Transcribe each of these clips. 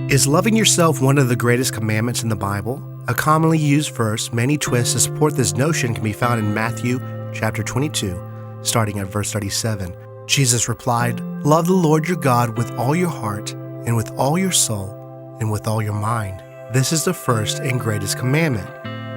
Is loving yourself one of the greatest commandments in the Bible? A commonly used verse, many twists to support this notion can be found in Matthew chapter 22, starting at verse 37. Jesus replied, "Love the Lord your God with all your heart, and with all your soul, and with all your mind. This is the first and greatest commandment.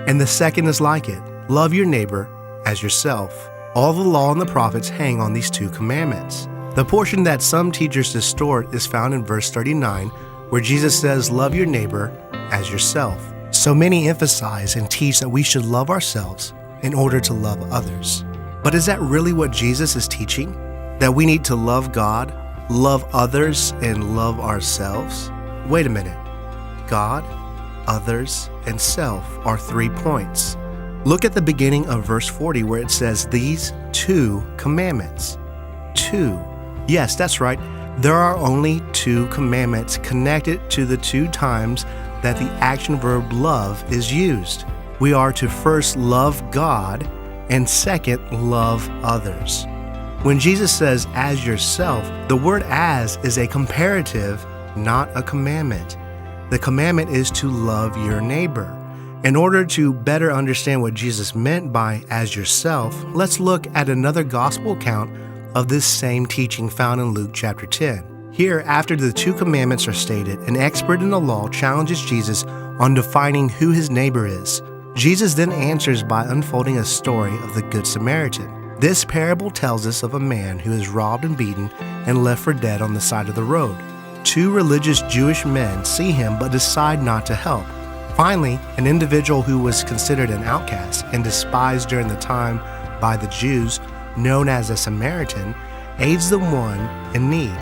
And the second is like it, love your neighbor as yourself. All the law and the prophets hang on these two commandments." The portion that some teachers distort is found in verse 39, where Jesus says, "Love your neighbor as yourself." So many emphasize and teach that we should love ourselves in order to love others. But is that really what Jesus is teaching? That we need to love God, love others, and love ourselves? Wait a minute. God, others, and self are 3 points. Look at the beginning of verse 40 where it says, "These two commandments." Two. Yes, that's right. There are only two commandments connected to the two times that the action verb love is used. We are to first love God and second love others. When Jesus says as yourself, the word as is a comparative, not a commandment. The commandment is to love your neighbor. In order to better understand what Jesus meant by as yourself, let's look at another gospel account of this same teaching found in Luke chapter 10. Here, after the two commandments are stated, an expert in the law challenges Jesus on defining who his neighbor is. Jesus then answers by unfolding a story of the Good Samaritan. This parable tells us of a man who is robbed and beaten and left for dead on the side of the road. Two religious Jewish men see him but decide not to help. Finally, an individual who was considered an outcast and despised during the time by the Jews, known as a Samaritan, aids the one in need.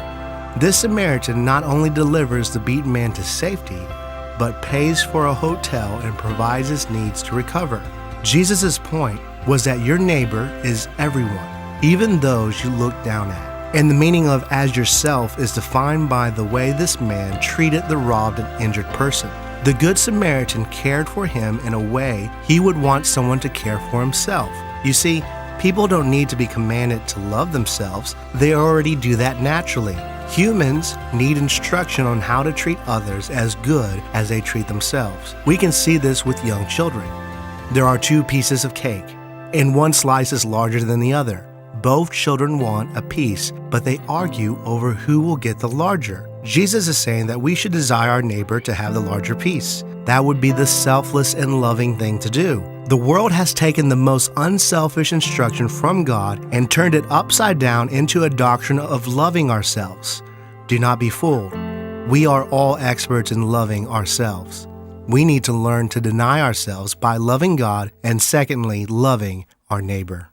This Samaritan not only delivers the beaten man to safety, but pays for a hotel and provides his needs to recover. Jesus' point was that your neighbor is everyone, even those you look down at. And the meaning of as yourself is defined by the way this man treated the robbed and injured person. The Good Samaritan cared for him in a way he would want someone to care for himself. You see, people don't need to be commanded to love themselves. They already do that naturally. Humans need instruction on how to treat others as good as they treat themselves. We can see this with young children. There are two pieces of cake, and one slice is larger than the other. Both children want a piece, but they argue over who will get the larger. Jesus is saying that we should desire our neighbor to have the larger piece. That would be the selfless and loving thing to do. The world has taken the most unselfish instruction from God and turned it upside down into a doctrine of loving ourselves. Do not be fooled. We are all experts in loving ourselves. We need to learn to deny ourselves by loving God and secondly, loving our neighbor.